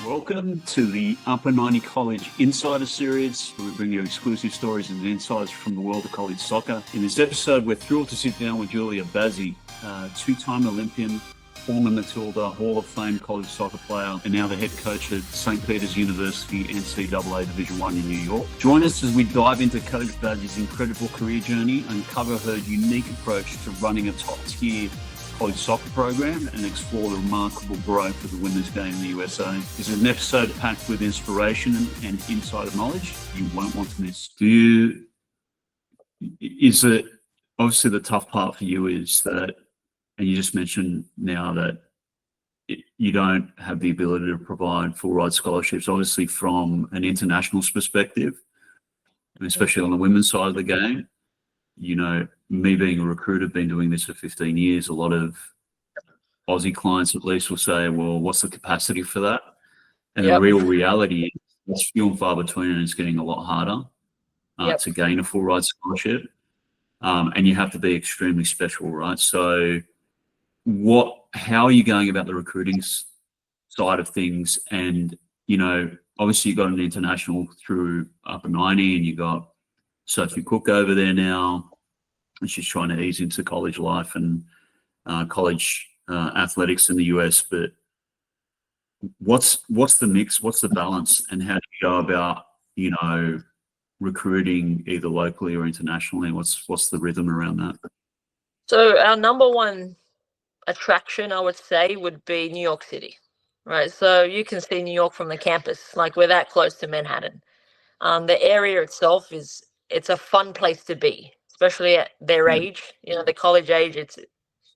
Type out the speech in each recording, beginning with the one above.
Welcome to the Upper 90 College Insider Series, where we bring you exclusive stories and insights from the world of college soccer. In this episode, we're thrilled to sit down with Julia Bazi, two-time Olympian, former Matilda, Hall of Fame college soccer player, and now the head coach at St. Peter's University, NCAA Division I in New York. Join us as we dive into Coach Bazi's incredible career journey and cover her unique approach to running a top-tier college soccer program and explore the remarkable growth of the women's game in the USA. This is an episode packed with inspiration and insider knowledge you won't want to miss. Is it obviously the tough part for you is that, and you just mentioned now that you don't have the ability to provide full ride scholarships, obviously from an international perspective, and especially on the women's side of the game. You know, me being a recruiter, been doing this for 15 years, a lot of Aussie clients at least will say, well, what's the capacity for that? And the real reality is it's few and far between, and it's getting a lot harder to gain a full ride scholarship. And you have to be extremely special, right? So how are you going about the recruiting side of things? And, you know, obviously you got an international through Upper 90 and you got Sophie Cook over there now, and she's trying to ease into college life and college athletics in the US. But what's the mix? What's the balance? And how do you go about, you know, recruiting either locally or internationally? What's the rhythm around that? So our number one attraction, I would say, would be New York City, right? So you can see New York from the campus, like we're that close to Manhattan. The area itself it's a fun place to be, especially at their age, you know, the college age. It's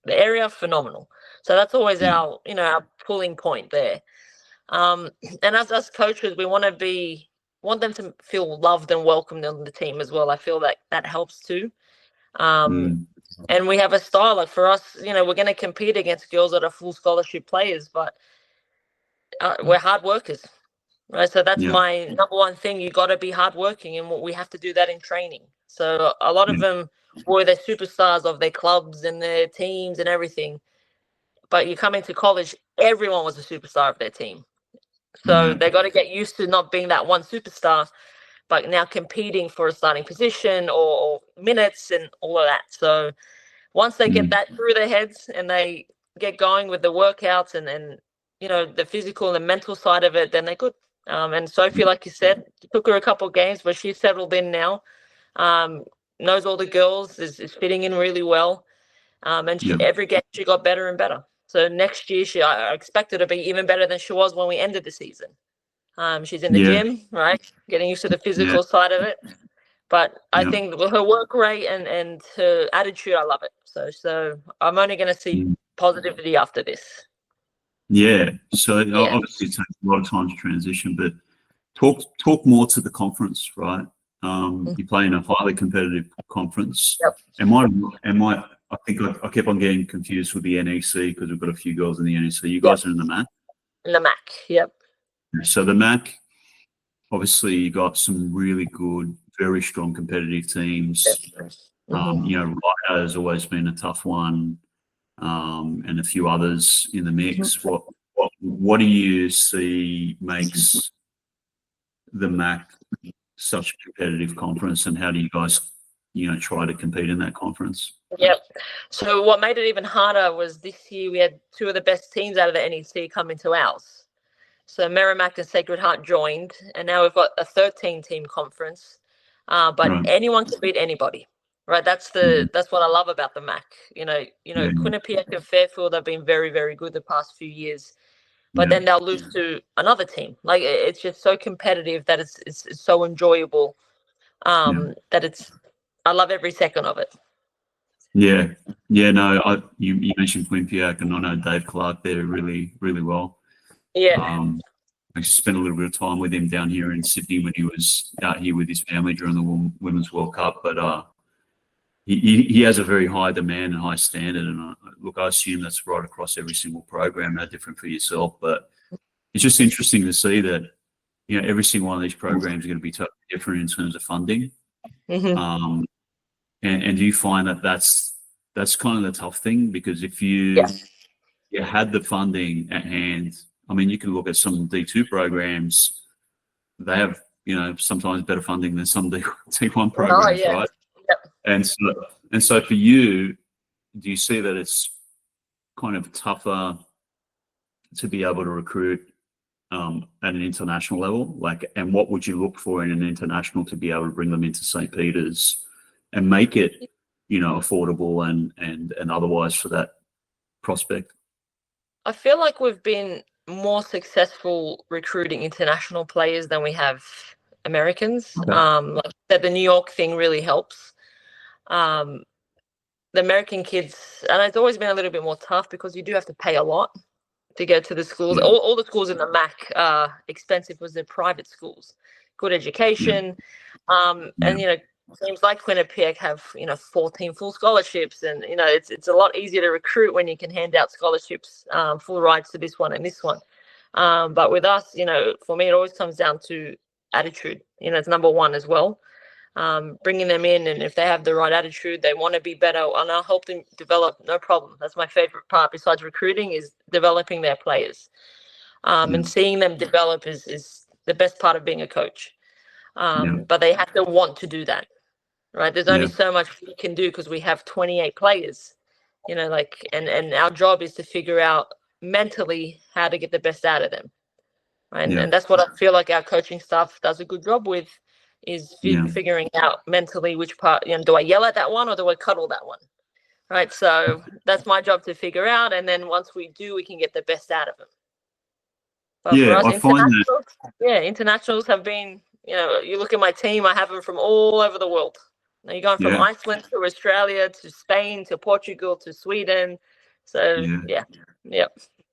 the area phenomenal. So that's always our pulling point there. And as us coaches, we want them to feel loved and welcomed on the team as well. I feel that helps too. And we have a style, like for us, you know, we're going to compete against girls that are full scholarship players, but we're hard workers. Right, so that's my number one thing. You got to be hardworking, and we have to do that in training. So a lot of them were the superstars of their clubs and their teams and everything. But you come into college, everyone was a superstar of their team. So they got to get used to not being that one superstar, but now competing for a starting position or minutes and all of that. So once they get that through their heads and they get going with the workouts and you know, the physical and the mental side of it, then they're good. And Sophie, like you said, it took her a couple of games, but she's settled in now. Knows all the girls, is fitting in really well. And every game she got better and better. So next year, I expect her to be even better than she was when we ended the season. She's in the gym, right? Getting used to the physical side of it. But I think her work rate and her attitude, I love it. So I'm only going to see positivity after this. Yeah, so obviously it takes a lot of time to transition, but talk more to the conference, right? You play in a highly competitive conference. I think I kept on getting confused with the NEC because we've got a few girls in the NEC. You guys are in the MAC? In the MAC, yep. So the MAC, obviously you got some really good, very strong competitive teams. You know, Ryder has always been a tough one. And a few others in the mix. What do you see makes the MAC such a competitive conference, and how do you guys, you know, try to compete in that conference? Yep. So what made it even harder was this year we had two of the best teams out of the NEC come into ours. So Merrimack and Sacred Heart joined, and now we've got a 13-team conference. But anyone can beat anybody. Right, that's what I love about the MAC. You know, Quinnipiac and Fairfield have been very, very good the past few years, but then they'll lose to another team. Like it's just so competitive that it's so enjoyable. That I love every second of it. Yeah. No, you mentioned Quinnipiac, and I know Dave Clark there really, really well. Yeah. I spent a little bit of time with him down here in Sydney when he was out here with his family during the Women's World Cup, but. He has a very high demand and high standard, and I assume that's right across every single program, no different for yourself. But it's just interesting to see that, you know, every single one of these programs are going to be totally different in terms of funding. And do you find that that's kind of the tough thing? Because if you had the funding at hand I mean, you can look at some D2 programs. They have, sometimes better funding than some D1 programs, Oh, yeah. right? Yep. And so for you, do you see that it's kind of tougher to be able to recruit at an international level? Like, and what would you look for in an international to be able to bring them into St. Peter's and make it, affordable and otherwise for that prospect? I feel like we've been more successful recruiting international players than we have Americans. Okay. Like I said, the New York thing really helps. The American kids, and it's always been a little bit more tough because you do have to pay a lot to go to the schools. Yeah. All the schools in the MAC are expensive because they're private schools. Good education. And, teams like Quinnipiac have, 14 full scholarships. And, it's a lot easier to recruit when you can hand out scholarships, full rides to this one and this one. But with us, for me, it always comes down to attitude. It's number one as well. Bringing them in, and if they have the right attitude, they want to be better, and I'll help them develop, no problem. That's my favorite part besides recruiting, is developing their players. And seeing them develop is the best part of being a coach. But they have to want to do that, right? There's only so much we can do because we have 28 players, and our job is to figure out mentally how to get the best out of them, right? And that's what I feel like our coaching staff does a good job with, is figuring out mentally which part, do I yell at that one or do I cuddle that one, right? So that's my job to figure out, and then once we do, we can get the best out of them. But for us, I find that. Internationals have been, you look at my team, I have them from all over the world. Now you're going from Iceland to Australia to Spain to Portugal to Sweden. So yeah. Yeah,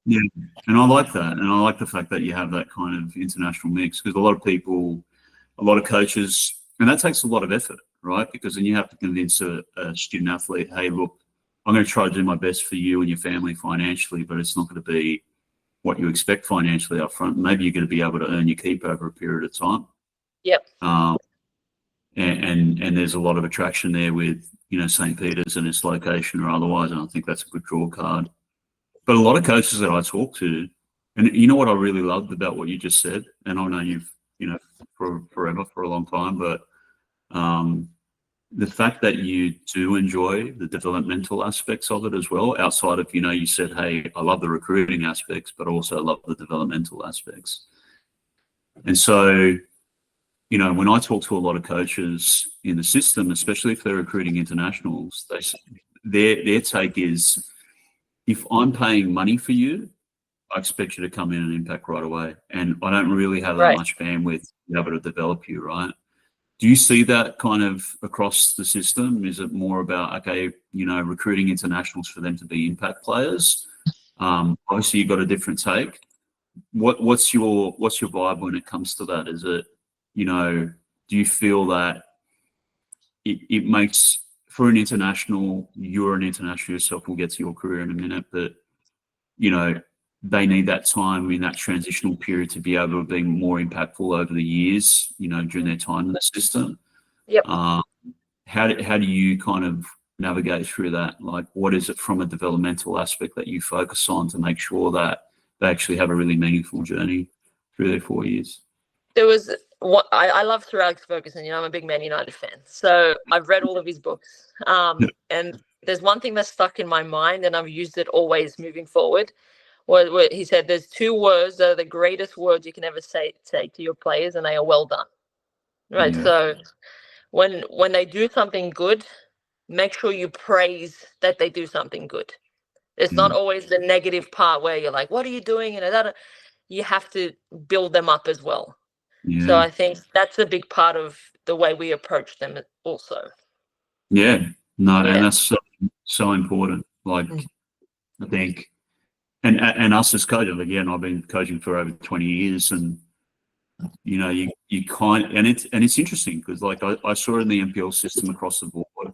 and I like that, and I like the fact that you have that kind of international mix, because a lot of coaches, and that takes a lot of effort, right? Because then you have to convince a student athlete, hey, look, I'm going to try to do my best for you and your family financially, but it's not going to be what you expect financially up front. Maybe you're going to be able to earn your keep over a period of time. Yep. And there's a lot of attraction there with, St. Peter's and its location or otherwise, and I think that's a good draw card. But a lot of coaches that I talk to, and you know what I really loved about what you just said, and I know you've, forever, for a long time, but the fact that you do enjoy the developmental aspects of it as well, outside of, you said, hey, I love the recruiting aspects, but also love the developmental aspects. And so, when I talk to a lot of coaches in the system, especially if they're recruiting internationals, their take is, if I'm paying money for you, I expect you to come in and impact right away. And I don't really have that much bandwidth to be able to develop you, right? Do you see that kind of across the system? Is it more about, okay, recruiting internationals for them to be impact players? Obviously, you've got a different take. What's your vibe when it comes to that? Is it, do you feel that it makes, for an international, you're an international yourself, we'll get to your career in a minute, but, they need that time in that transitional period to be able to be more impactful over the years, during their time in the system. Yep. How do you kind of navigate through that? Like, what is it from a developmental aspect that you focus on to make sure that they actually have a really meaningful journey through their 4 years? There was what I love Sir Alex Ferguson. I'm a big Man United fan, so I've read all of his books. And there's one thing that's stuck in my mind, and I've used it always moving forward. Where he said, "There's two words that are the greatest words you can ever say to your players, and they are well done." Right. Yeah. So when they do something good, make sure you praise that they do something good. It's not always the negative part where you're like, "What are you doing?" You have to build them up as well. Yeah. So I think that's a big part of the way we approach them also. Yeah. No, and that's so important. Like, I think, and us as coaches, again, I've been coaching for over 20 years, and you it's interesting because, like, I saw in the NPL system across the board,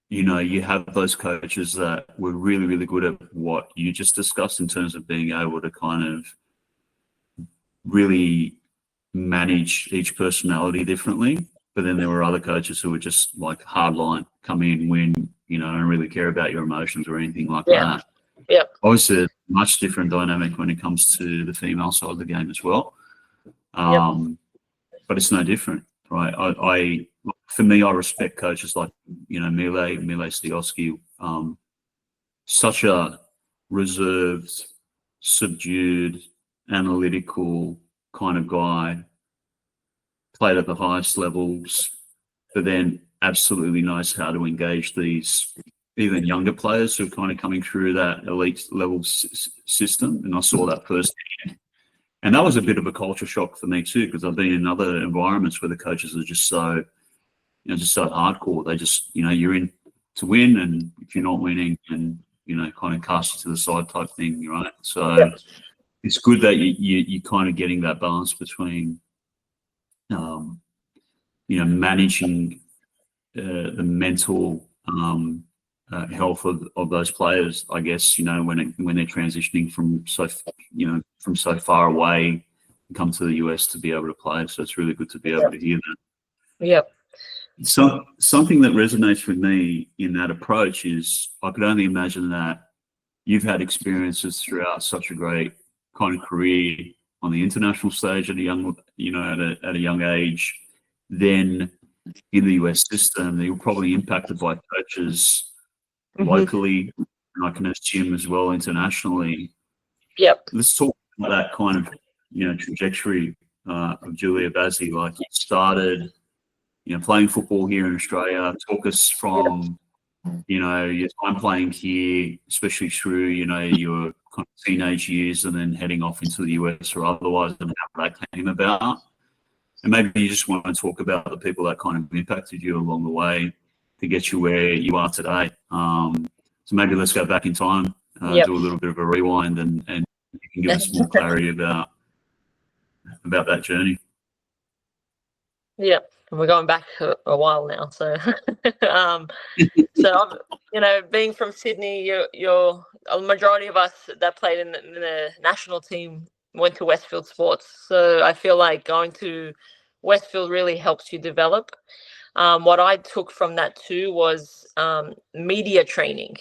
you have those coaches that were really, really good at what you just discussed in terms of being able to kind of really manage each personality differently. But then there were other coaches who were just like hardline, come in, win, and really care about your emotions or anything like that. Yep. obviously a much different dynamic when it comes to the female side of the game as well. Yep. But it's no different, right? For me, I respect coaches like, Mile Stioski, such a reserved, subdued, analytical kind of guy, played at the highest levels, but then absolutely knows how to engage these even younger players who are kind of coming through that elite level system. And I saw that firsthand. And that was a bit of a culture shock for me too, because I've been in other environments where the coaches are just so, just so hardcore. They just, you're in to win, and if you're not winning, and kind of cast you to the side type thing, right? So it's good that you're kind of getting that balance between, managing the mental health of those players, I guess, when they're transitioning from so far away and come to the US to be able to play. So it's really good to be able to hear that. Yep. So something that resonates with me in that approach is I could only imagine that you've had experiences throughout such a great kind of career on the international stage at a young, at a young age, then in the US system, that you're probably impacted by coaches locally, and I can assume as well internationally. Yep. Let's talk about that kind of, trajectory of Julia Bazi. Like, you started, playing football here in Australia. Talk us from, your time playing here, especially through, your kind of teenage years, and then heading off into the US or otherwise, and how that came about. And maybe you just want to talk about the people that kind of impacted you along the way to get you where you are today. So maybe let's go back in time, do a little bit of a rewind, and you can give us more clarity about that journey. Yeah, we're going back a while now. So, being from Sydney, you're a majority of us that played in the national team went to Westfield Sports. So I feel like going to Westfield really helps you develop. What I took from that too was media training.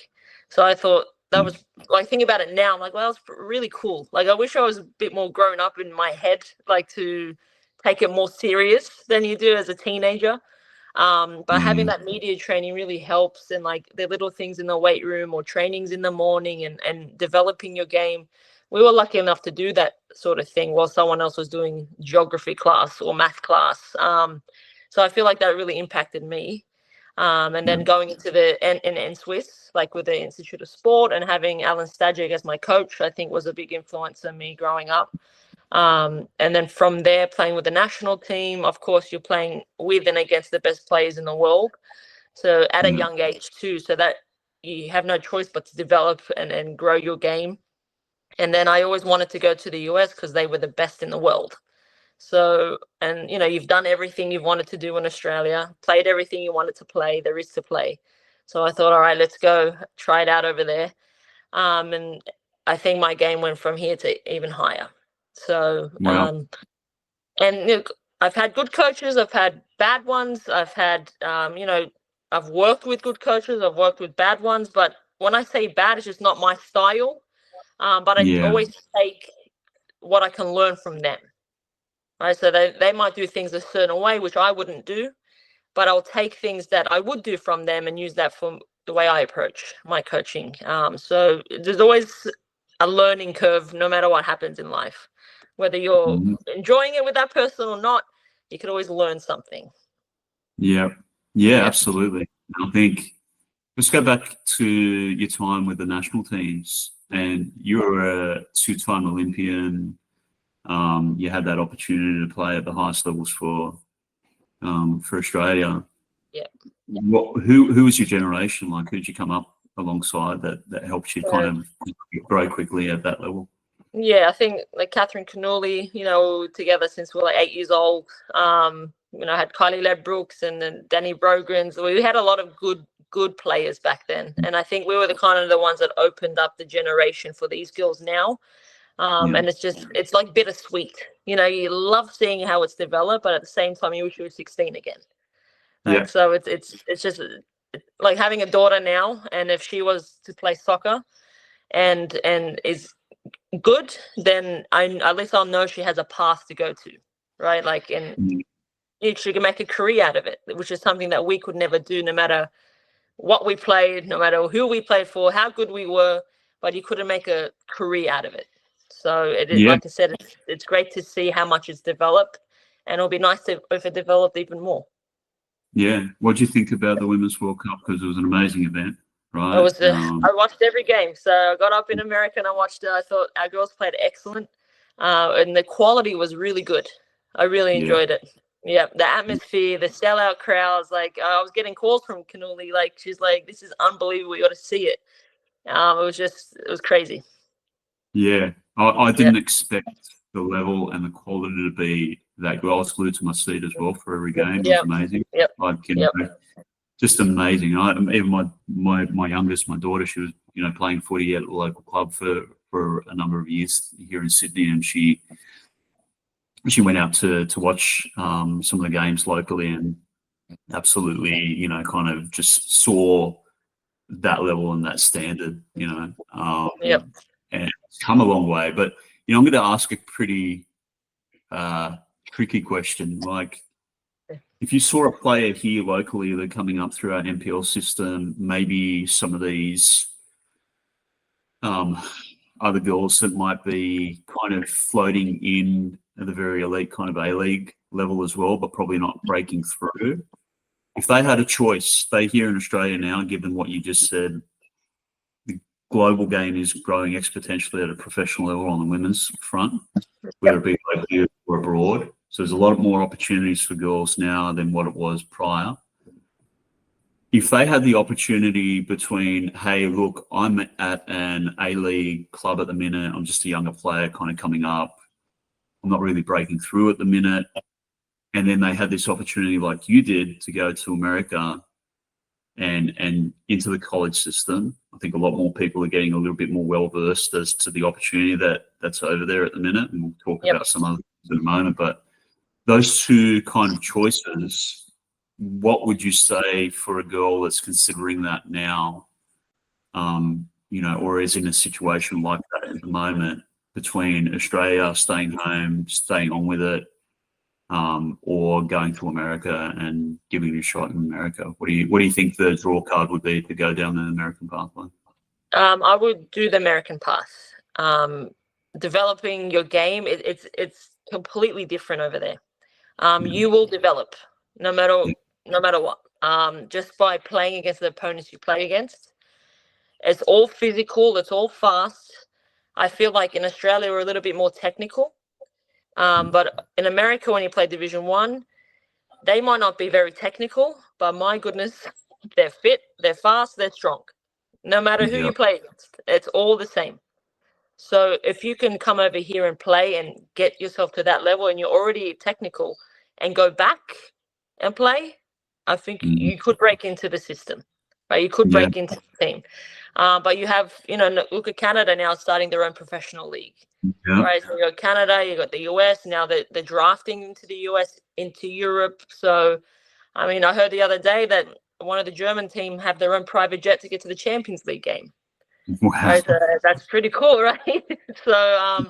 So I thought that was, like, thinking about it now, I'm like, well, that was really cool. Like, I wish I was a bit more grown up in my head, like, to take it more serious than you do as a teenager. But having that media training really helps, and like the little things in the weight room or trainings in the morning, and developing your game. We were lucky enough to do that sort of thing while someone else was doing geography class or math class. So I feel like that really impacted me. And then going into the in Swiss, like with the Institute of Sport, and having Alan Stajic as my coach, I think was a big influence on me growing up. And then from there, playing with the national team, of course, you're playing with and against the best players in the world. So at a young age too, so that you have no choice but to develop and grow your game. And then I always wanted to go to the US because they were the best in the world. So, and you've done everything you've wanted to do in Australia, played everything you wanted to play, there is to play. So I thought, all right, let's go try it out over there. And I think my game went from here to even higher. So, and I've had good coaches, I've had bad ones, I've had, I've worked with good coaches, I've worked with bad ones, but when I say bad, it's just not my style. But I always take what I can learn from them. Right, so they might do things a certain way, which I wouldn't do, but I'll take things that I would do from them and use that for the way I approach my coaching. So there's always a learning curve, no matter what happens in life. Whether you're enjoying it with that person or not, you can always learn something. Yeah, absolutely. I think let's go back to your time with the national teams, and you were a two-time Olympian. You had that opportunity to play at the highest levels for Australia. Yeah. Who was your generation like? Who did you come up alongside that helped you kind of grow quickly at that level? Yeah, I think like Catherine Cannulli, together since we were like 8 years old. I had Kylie Ledbrooks and then Danny Brogrens. We had a lot of good players back then, and I think we were the ones that opened up the generation for these girls now. And it's like bittersweet. You love seeing how it's developed, but at the same time, you wish you were 16 again. Right? Yeah. So it's just like having a daughter now, and if she was to play soccer, and is good, then at least I'll know she has a path to go to, right? Like, and she can make a career out of it, which is something that we could never do, no matter what we played, no matter who we played for, how good we were, but you couldn't make a career out of it. So it is, Yeah. like I said, it's great to see how much it's developed, and it'll be nice if it developed even more. Yeah. What do you think about the Women's World Cup? Because it was an amazing event, right? I was I watched every game. So I got up in America and I watched it. I thought our girls played excellent, and the quality was really good. I really enjoyed it. Yeah, the atmosphere, the sellout crowds. Like, I was getting calls from Canuli. Like, she's like, "This is unbelievable. You got to see it." It was crazy. Yeah, I didn't expect the level and the quality to be that good. I was glued to my seat as well for every game. It was amazing. Yep. Like, just amazing. Even my youngest, my daughter, she was playing footy at a local club for a number of years here in Sydney, and she went out to watch some of the games locally, and absolutely kind of just saw that level and that standard. And it's come a long way. But I'm going to ask a pretty tricky question. Like, if you saw a player here locally that are coming up through our NPL system, maybe some of these other girls that might be kind of floating in at the very elite kind of A-League level as well, but probably not breaking through. If they had a choice, they here in Australia now, given what you just said, the global game is growing exponentially at a professional level on the women's front, whether it be locally or abroad. So there's a lot more opportunities for girls now than what it was prior. If they had the opportunity between, hey, look, I'm at an A-League club at the minute, I'm just a younger player kind of coming up, I'm not really breaking through at the minute, and then they had this opportunity like you did to go to America and into the college system, I think a lot more people are getting a little bit more well-versed as to the opportunity that's over there at the minute, and we'll talk about some other things in a moment, but those two kind of choices, what would you say for a girl that's considering that now, or is in a situation like that at the moment, between Australia, staying home, staying on with it, or going to America and giving it a shot in America? What do you think the draw card would be to go down the American pathway? I would do the American path. Developing your game, it's completely different over there. You will develop no matter what. Just by playing against the opponents you play against. It's all physical, it's all fast. I feel like in Australia we're a little bit more technical. But in America, when you play Division I, they might not be very technical, but my goodness, they're fit, they're fast, they're strong. No matter who you play against, it's all the same. So if you can come over here and play and get yourself to that level, and you're already technical, and go back and play, I think you could break into the system, right? You could break into the team. But you have, look at Canada now starting their own professional league, right? So you got Canada, you got the US, now they're drafting into the US, into Europe. So, I mean, I heard the other day that one of the German team have their own private jet to get to the Champions League game. Wow. Right? So that's pretty cool, right? So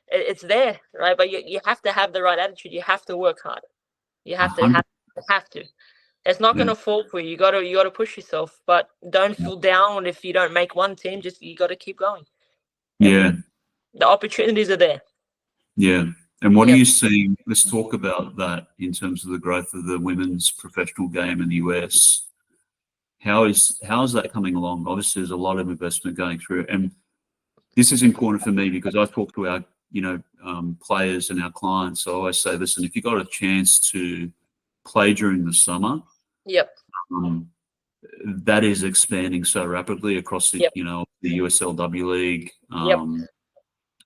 it's there, right? But you have to have the right attitude. You have to work hard. You have to have to. It's not going to fall for you. You got to push yourself, but don't feel down if you don't make one team. Just you got to keep going. And the opportunities are there. Yeah. And what are you seeing? Let's talk about that in terms of the growth of the women's professional game in the US. How is that coming along? Obviously, there's a lot of investment going through, and this is important for me because I talk to our players and our clients. So I always say, listen, if you got a chance to play during the summer, that is expanding so rapidly across the the USLW league.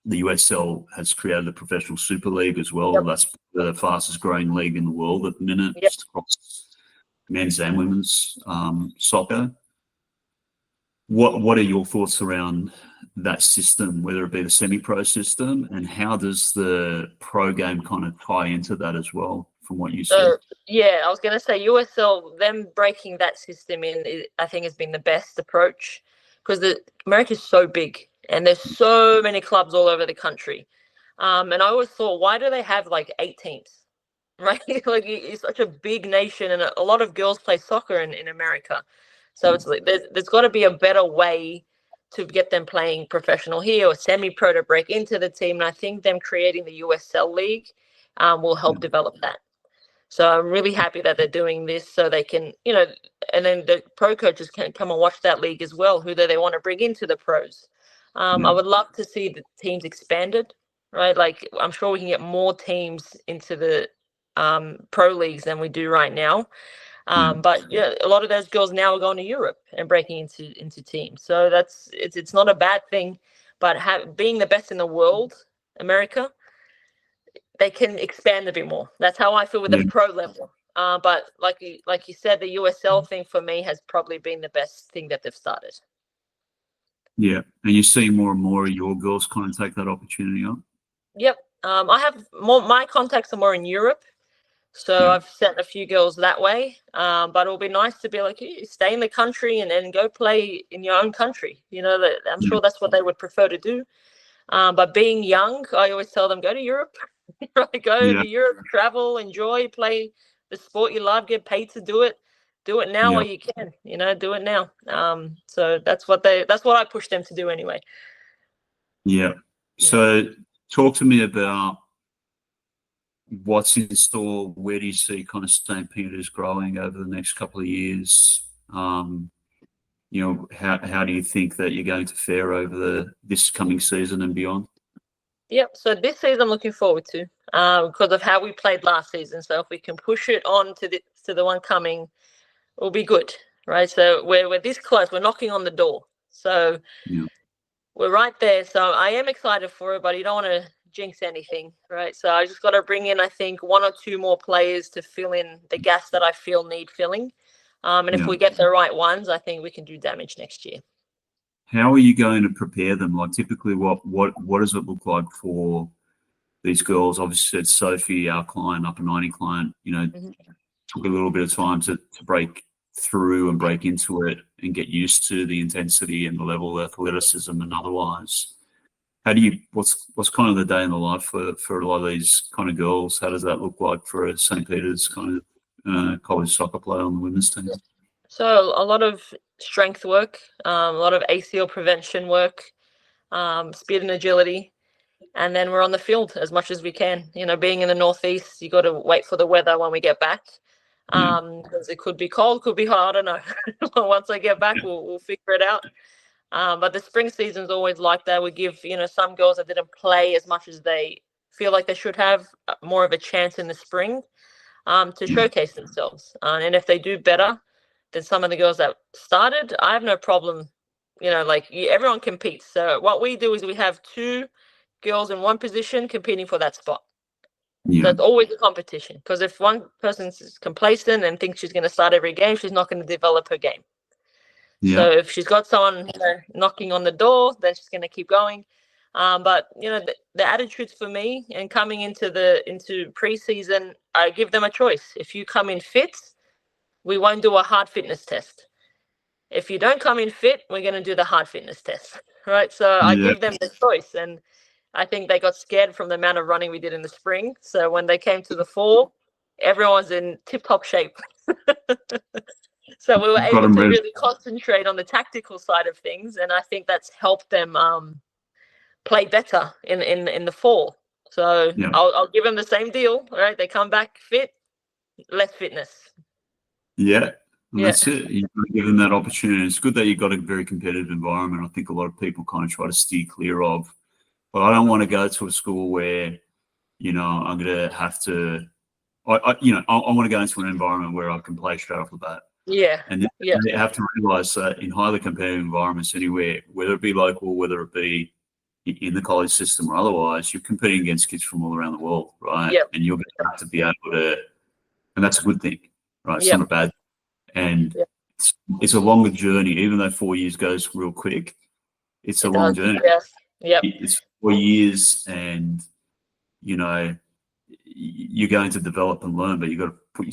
The USL has created a professional super league as well. That's the fastest growing league in the world at the minute, just across men's and women's soccer. What are your thoughts around that system, whether it be the semi-pro system, and how does the pro game kind of tie into that as well, from what you said? I was going to say USL, them breaking that system in, I think has been the best approach, because America is so big. and there's so many clubs all over the country. And I always thought, why do they have like 8 teams, right? Like it's such a big nation, and a lot of girls play soccer in America. So it's like there's got to be a better way to get them playing professional here or semi-pro to break into the team. And I think them creating the USL League will help develop that. So I'm really happy that they're doing this so they can, and then the pro coaches can come and watch that league as well, who they want to bring into the pros. I would love to see the teams expanded, right? Like I'm sure we can get more teams into the pro leagues than we do right now. But a lot of those girls now are going to Europe and breaking into teams. So it's not a bad thing, but being the best in the world, America, they can expand a bit more. That's how I feel with the pro level. But like you said, the USL thing for me has probably been the best thing that they've started. Yeah, and you see more and more of your girls kind of take that opportunity up. Yep. I have more. My contacts are more in Europe. So I've sent a few girls that way, but it'll be nice to be like, you stay in the country and go play in your own country. I'm sure that's what they would prefer to do. But being young, I always tell them, go to Europe, go to Europe, travel, enjoy, play the sport you love, get paid to do it. Do it now while you can, do it now. So that's what I push them to do anyway. Yeah. So talk to me about what's in store. Where do you see kind of St. Peter's growing over the next couple of years? How do you think that you're going to fare over this coming season and beyond? Yep. So this season I'm looking forward to because of how we played last season. So if we can push it on to the one coming, it'll be good, right? So we're this close. We're knocking on the door. So we're right there. So I am excited for it, but you don't want to jinx anything, right? So I just got to bring in, I think, 1 or 2 more players to fill in the gaps that I feel need filling. And if we get the right ones, I think we can do damage next year. How are you going to prepare them? Like typically, what does it look like for these girls? Obviously, it's Sophie, our client, upper 90 client. Took a little bit of time to break through and break into it and get used to the intensity and the level of athleticism and otherwise. What's kind of the day in the life for a lot of these kind of girls? How does that look like for a St. Peter's kind of college soccer player on the women's team? So a lot of strength work, a lot of ACL prevention work, speed and agility, and then we're on the field as much as we can. Being in the Northeast, you got to wait for the weather when we get back, because it could be cold, could be hot. I don't know. Once I get back, we'll figure it out. But the spring season's always like that. We give some girls that didn't play as much as they feel like they should have more of a chance in the spring to showcase themselves. And if they do better than some of the girls that started, I have no problem. Everyone competes. So what we do is we have 2 girls in one position competing for that spot. So it's always a competition, because if one person's complacent and thinks she's going to start every game, she's not going to develop her game. So if she's got someone knocking on the door, then she's going to keep going. But the attitudes for me, and coming into preseason, I give them a choice. If you come in fit, we won't do a hard fitness test. If you don't come in fit, we're going to do the hard fitness test, right? So I give them the choice, and I think they got scared from the amount of running we did in the spring. So when they came to the fall, everyone's in tip-top shape. So we were able to really concentrate on the tactical side of things, and I think that's helped them play better in the fall. So I'll give them the same deal. All right, they come back fit, less fitness. That's it. You've got to give them that opportunity. It's good that you've got a very competitive environment. I think a lot of people kind of try to steer clear of. But I don't want to go to a school where, I'm going to have to. I want to go into an environment where I can play straight off the bat. And you have to realize that in highly competitive environments anywhere, whether it be local, whether it be in the college system or otherwise, you're competing against kids from all around the world, right? And you're going to have to be able to, and that's a good thing, right? It's not a bad thing. And it's a longer journey, even though 4 years goes real quick. It's a long journey. It's 4 years, and you're going to develop and learn, but you've got to put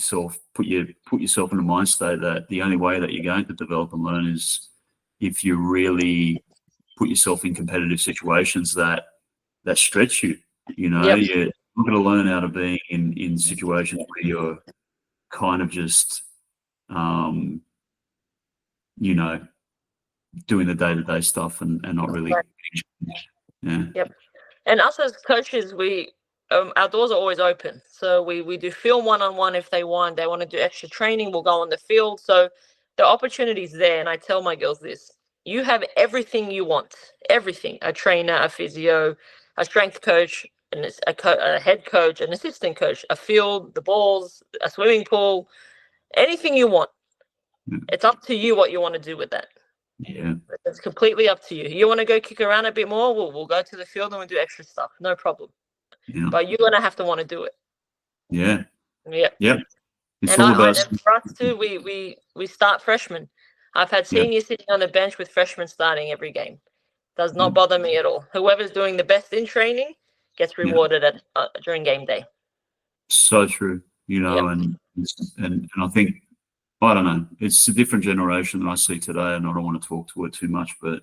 yourself in a mind state that the only way that you're going to develop and learn is if you're really put yourself in competitive situations that stretch you. You know, Yep. you're not going to learn out of being in situations where you're kind of just, you know, doing the day-to-day stuff and not really. Right. Yeah. Yep. And us as coaches, we our doors are always open. So we do film one-on-one if they want. They want to do extra training, we'll go on the field. So the opportunity's there. And I tell my girls this: you have everything you want, everything. A trainer, a physio, a strength coach, a head coach, an assistant coach, a field, the balls, a swimming pool, anything you want. Yeah. It's up to you what you want to do with that. Yeah. It's completely up to you. You want to go kick around a bit more? We'll go to the field and we'll do extra stuff. No problem. Yeah. But you're gonna have to want to do it. Yeah. Yeah. Yep. It's And all about. and for us too, we start freshmen. I've had Yeah. seniors sitting on the bench with freshmen starting every game. Does not Yeah. bother me at all. Whoever's doing the best in training gets Yeah. rewarded at during game day. So true. You know, Yep. and I think, I don't know, it's a different generation that I see today, and I don't want to talk to it too much, but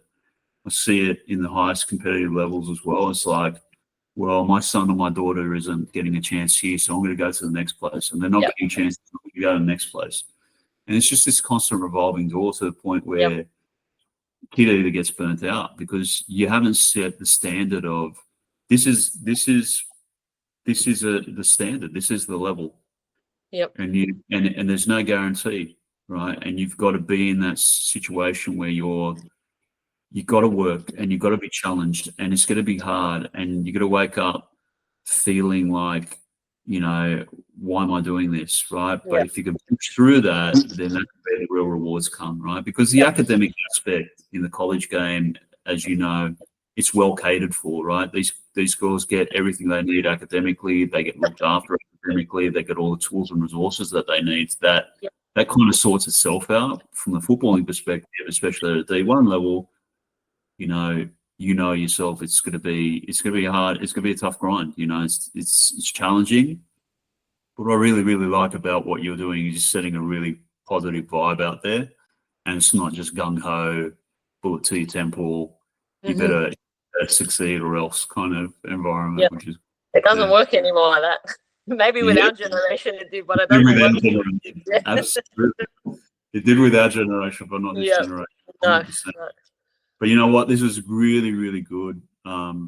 I see it in the highest competitive levels as well. It's like, well, my son or my daughter isn't getting a chance here, so I'm going to go to the next place, and they're not Yep. getting a chance to go to the next place. And it's just this constant revolving door to the point where Yep. kid either gets burnt out because you haven't set the standard of this is the standard, this is the level. Yep. And there's no guarantee, right? And you've got to be in that situation where you've got to work and you've got to be challenged and it's going to be hard and you've got to wake up feeling like, you know, why am I doing this, right? But Yep. if you can push through that, then that's where the real rewards come, right? Because the academic aspect in the college game, as you know, it's well catered for, right? These girls get everything they need academically, they get looked after academically, they get all the tools and resources that they need. That kind of sorts itself out from the footballing perspective, especially at the D1 level. You know yourself, it's going to be hard, it's going to be a tough grind. You know, it's challenging. What I really, really like about what you're doing is just setting a really positive vibe out there, and it's not just gung ho, bullet to your temple. You better succeed or else kind of environment. Yep. Which is, It doesn't work anymore like that. Maybe with our generation it did, but it did doesn't with our work. generation. Absolutely, it did with our generation, but not this generation. 100%. No. But you know what? This was really, really good.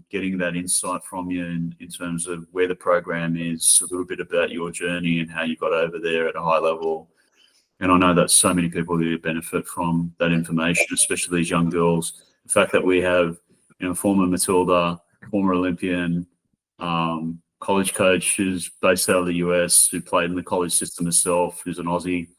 Getting that insight from you in terms of where the program is, a little bit about your journey and how you got over there at a high level. And I know that so many people really benefit from that information, especially these young girls. The fact that we have, you know, former Matilda, former Olympian, college coach who's based out of the US, who played in the college system herself, who's an Aussie.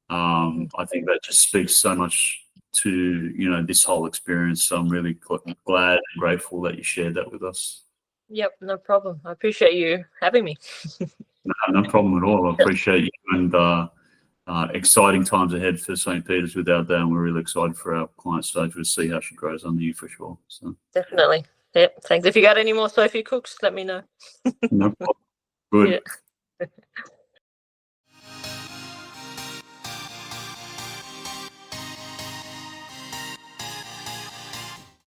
I think that just speaks so much to, you know, this whole experience. So I'm really glad and grateful that you shared that with us. Yep, no problem. I appreciate you having me. No problem at all. I appreciate you, and exciting times ahead for St. Peter's without doubt. We're really excited for our client stage to see how she grows under you for sure. So Definitely. Yep. Thanks. If you got any more Sophie Cooks, let me know. no problem. Good. Yeah.